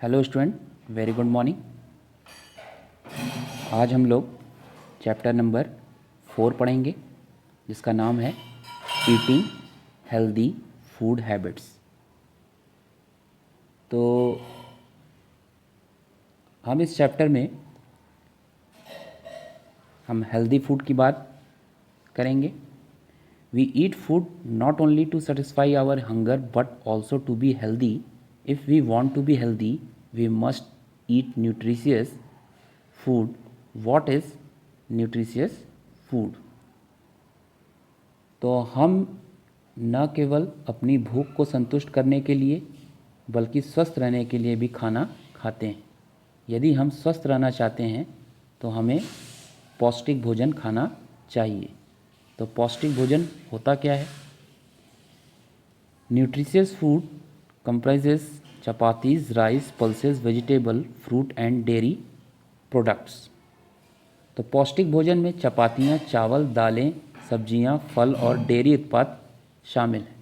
Hello student, very good morning. आज हम लोग चैप्टर नंबर 4 पढ़ेंगे जिसका नाम है ईटिंग हेल्दी फूड हैबिट्स। तो हम इस चैप्टर में हम हेल्दी फूड की बात करेंगे। We eat food not only to satisfy our hunger but also to be healthy. If we want to be healthy we must eat nutritious food. What is nutritious food? तो हम न केवल अपनी भूख को संतुष्ट करने के लिए बल्कि स्वस्थ रहने के लिए भी खाना खाते हैं। यदि हम स्वस्थ रहना चाहते हैं तो हमें पौष्टिक भोजन खाना चाहिए। तो पौष्टिक भोजन होता क्या है? Nutritious food comprises chapatis, rice, pulses, vegetable, fruit and dairy products. तो पौष्टिक भोजन में चपातियाँ, चावल, दालें, सब्जियाँ, फल और डेयरी उत्पाद शामिल हैं।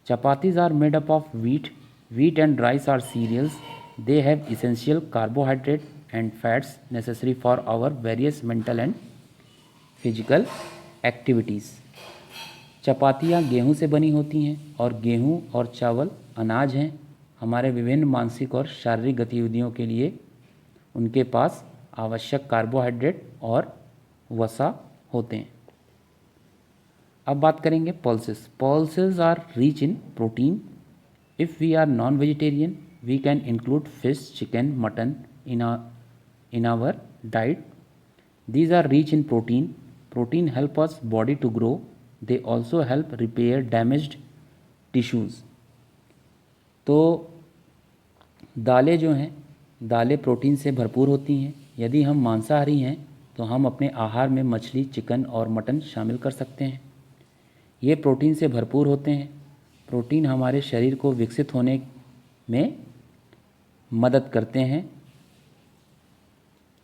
Chapatis are made up of wheat and rice are cereals. They have essential carbohydrate and fats necessary for our various mental and physical activities. चपातियाँ गेहूँ से बनी होती हैं और गेहूँ और चावल अनाज हैं। हमारे विभिन्न मानसिक और शारीरिक गतिविधियों के लिए उनके पास आवश्यक कार्बोहाइड्रेट और वसा होते हैं। अब बात करेंगे pulses. Pulses are rich in protein. If we are non vegetarian we can include fish, chicken, mutton in our diet. These are rich in protein. Protein help us body to grow. They also help repair damaged tissues. तो दालें जो हैं, दालें protein से भरपूर होती हैं। यदि हम मांसाहारी हैं तो हम अपने आहार में मछली, चिकन और मटन शामिल कर सकते हैं। ये प्रोटीन से भरपूर होते हैं। प्रोटीन हमारे शरीर को विकसित होने में मदद करते हैं।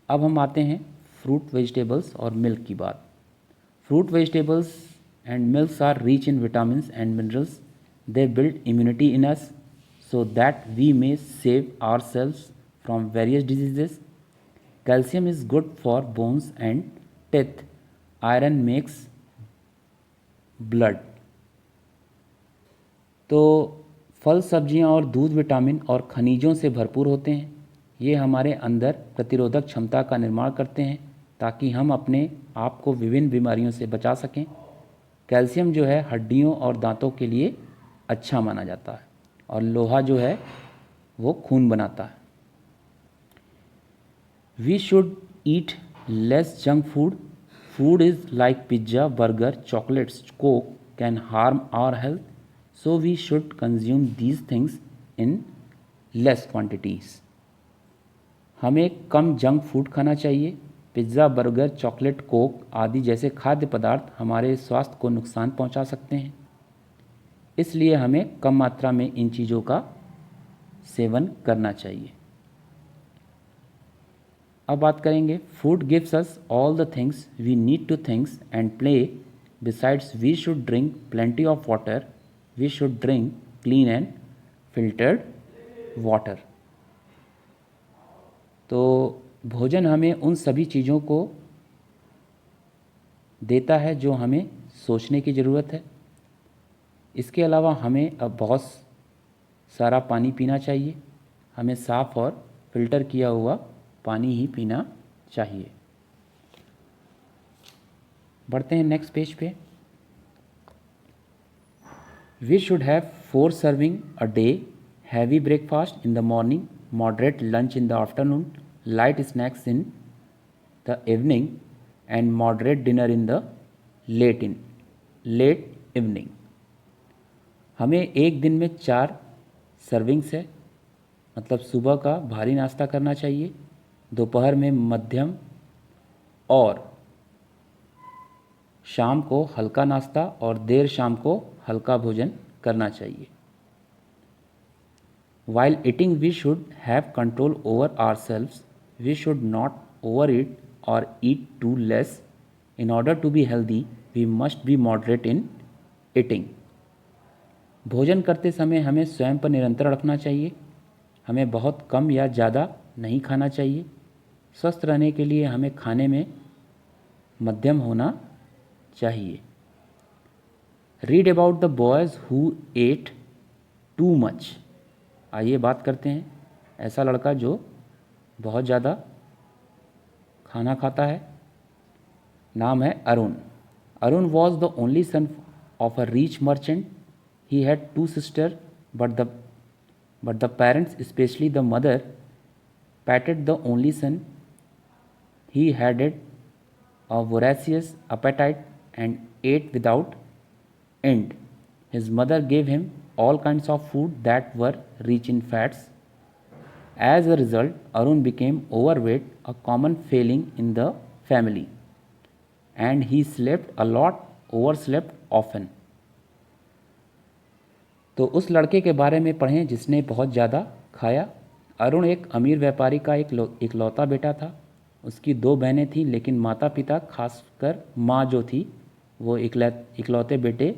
अब हम आते हैं फ्रूट, वेजिटेबल्स और मिल्क की बात। Fruit, vegetables and milks are rich in vitamins and minerals. They build immunity in us so that we may save ourselves from various diseases. Calcium is good for bones and teeth. Iron makes blood. तो फल, सब्जियां और दूध vitamin और खनिजों से भरपूर होते हैं। ये हमारे अंदर प्रतिरोधक क्षमता का निर्माण करते हैं ताकि हम अपने आप को विभिन्न बीमारियों से बचा सकें। कैल्शियम जो है हड्डियों और दांतों के लिए अच्छा माना जाता है और लोहा जो है वो खून बनाता है। We should eat less junk food. Food is like pizza, burger, chocolates, coke can harm our health, so we should consume these things in less quantities. हमें कम जंक फूड खाना चाहिए। पिज़्ज़ा, बर्गर, चॉकलेट, कोक आदि जैसे खाद्य पदार्थ हमारे स्वास्थ्य को नुकसान पहुंचा सकते हैं, इसलिए हमें कम मात्रा में इन चीज़ों का सेवन करना चाहिए। अब बात करेंगे food gives us all the things we need to thinks and play. Besides we should drink plenty of water. We should drink clean and filtered water. तो भोजन हमें उन सभी चीज़ों को देता है जो हमें सोचने की ज़रूरत है। इसके अलावा हमें अब बहुत सारा पानी पीना चाहिए। हमें साफ़ और फिल्टर किया हुआ पानी ही पीना चाहिए। बढ़ते हैं नेक्स्ट पेज पे। We should have 4 serving a day. Heavy breakfast in the morning, moderate lunch in the afternoon, light snacks in the evening and moderate dinner in the late evening. हमें एक दिन में 4 सर्विंग्स है, मतलब सुबह का भारी नाश्ता करना चाहिए, दोपहर में मध्यम और शाम को हल्का नाश्ता और देर शाम को हल्का भोजन करना चाहिए। While eating we should have control over ourselves. We should not overeat or eat too less. In order to be healthy, we must be moderate in eating. भोजन करते समय हमें स्वयं पर नियंत्रण रखना चाहिए। हमें बहुत कम या ज़्यादा नहीं खाना चाहिए। स्वस्थ रहने के लिए हमें खाने में मध्यम होना चाहिए। Read about the boys who ate too much. आइए बात करते हैं ऐसा लड़का जो बहुत ज़्यादा खाना खाता है। नाम है Arun. Arun was the only son of a rich merchant. He had two sister but the parents, especially the mother, patted the only son. He had a voracious appetite and ate without end. His mother gave him all kinds of food that were rich in fats. As a result, Arun became overweight, a common failing in the family, and he slept a lot, overslept often. तो उस लड़के के बारे में पढ़ें जिसने बहुत ज़्यादा खाया। अरुण एक अमीर व्यापारी का इकलौता बेटा था। उसकी दो बहनें थीं, लेकिन माता पिता, खासकर माँ जो थी, वो इकलौते बेटे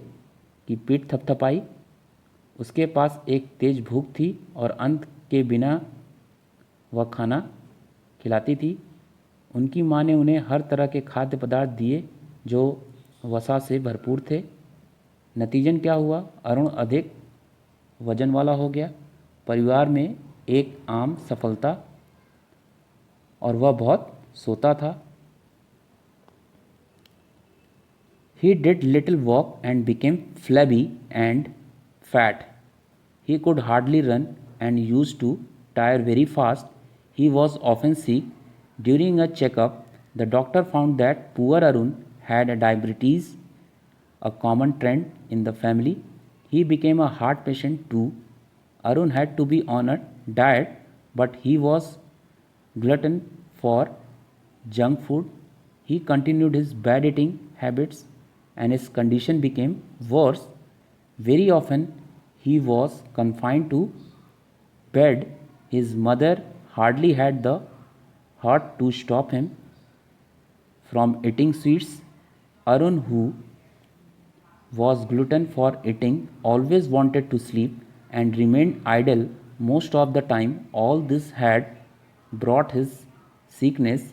की पीठ थपथपाई। उसके पास एक तेज भूख थी और अंत के बिना वह खाना खिलाती थी। उनकी माँ ने उन्हें हर तरह के खाद्य पदार्थ दिए जो वसा से भरपूर थे। नतीजन क्या हुआ? अरुण अधिक वजन वाला हो गया। परिवार में एक आम सफलता, और वह बहुत सोता था। He did little walk and became flabby and fat. He could hardly run and used to tire very fast. He was often sick. During a checkup, the doctor found that poor Arun had a diabetes, a common trend in the family. He became a heart patient too. Arun had to be on a diet, but he was glutton for junk food. He continued his bad eating habits and his condition became worse. Very often he was confined to bed. His mother hardly had the heart to stop him from eating sweets. Arun, who was glutton for eating, always wanted to sleep and remained idle most of the time. All this had brought his sickness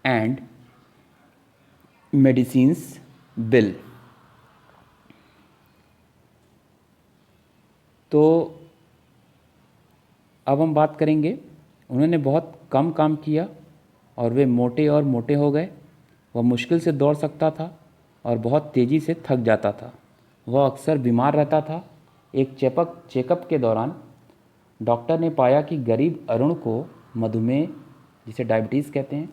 and medicines bill. तो अब हम बात करेंगे, उन्होंने बहुत कम काम किया और वे मोटे और मोटे हो गए। वह मुश्किल से दौड़ सकता था और बहुत तेज़ी से थक जाता था। वह अक्सर बीमार रहता था। एक चेकअप के दौरान डॉक्टर ने पाया कि गरीब अरुण को मधुमेह, जिसे डायबिटीज़ कहते हैं,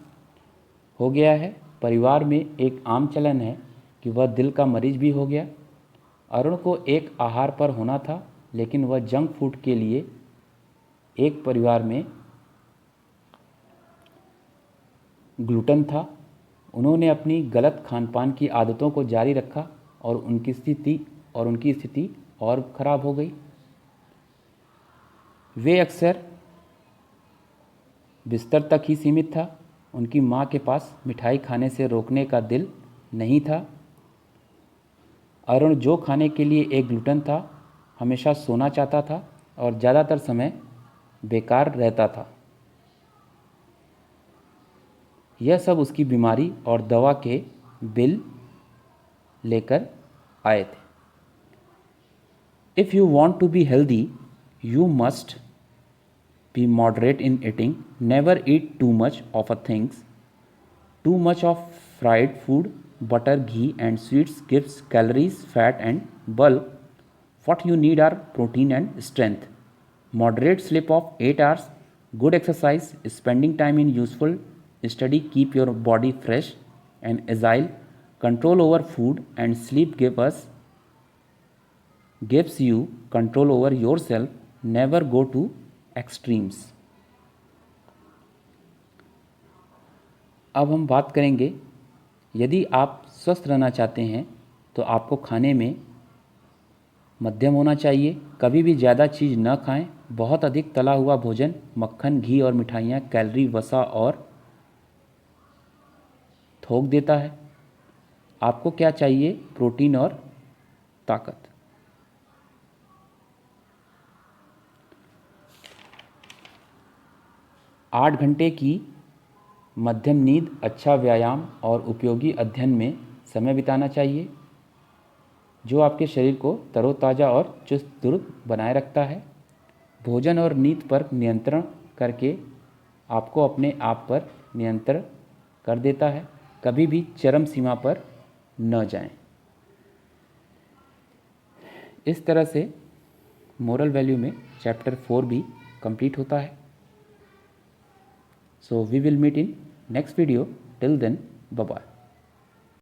हो गया है। परिवार में एक आम चलन है कि वह दिल का मरीज भी हो गया। अरुण को एक आहार पर होना था, लेकिन वह जंक फूड के लिए एक परिवार में ग्लूटन था। उन्होंने अपनी गलत खान पान की आदतों को जारी रखा और उनकी स्थिति और ख़राब हो गई। वे अक्सर बिस्तर तक ही सीमित था। उनकी माँ के पास मिठाई खाने से रोकने का दिल नहीं था। अरुण, जो खाने के लिए एक ग्लूटन था, हमेशा सोना चाहता था और ज़्यादातर समय बेकार रहता था। यह सब उसकी बीमारी और दवा के बिल लेकर आए थे। If you want to be healthy, you must be moderate in eating. Never eat too much of a things. Too much of fried food, butter, ghee and sweets gives calories, fat and bulk. What you need are protein and strength. Moderate sleep of 8 hours, good exercise, spending time in useful study keep your body fresh and agile. Control over food and sleep gives you control over yourself. Never go to extremes. अब हम बात करेंगे, यदि आप स्वस्थ रहना चाहते हैं तो आपको खाने में मध्यम होना चाहिए। कभी भी ज़्यादा चीज़ न खाएं। बहुत अधिक तला हुआ भोजन, मक्खन, घी और मिठाइयाँ कैलोरी, वसा और थोक देता है। आपको क्या चाहिए? प्रोटीन और ताकत। 8 घंटे की मध्यम नींद अच्छा व्यायाम और उपयोगी अध्ययन में समय बिताना चाहिए जो आपके शरीर को तरोताज़ा और चुस्त दुरुस्त बनाए रखता है। भोजन और नींद पर नियंत्रण करके आपको अपने आप पर नियंत्रण कर देता है। कभी भी चरम सीमा पर न जाएं। इस तरह से मोरल वैल्यू में चैप्टर 4 भी कंप्लीट होता है। So we will meet in next video. Till then, bye bye.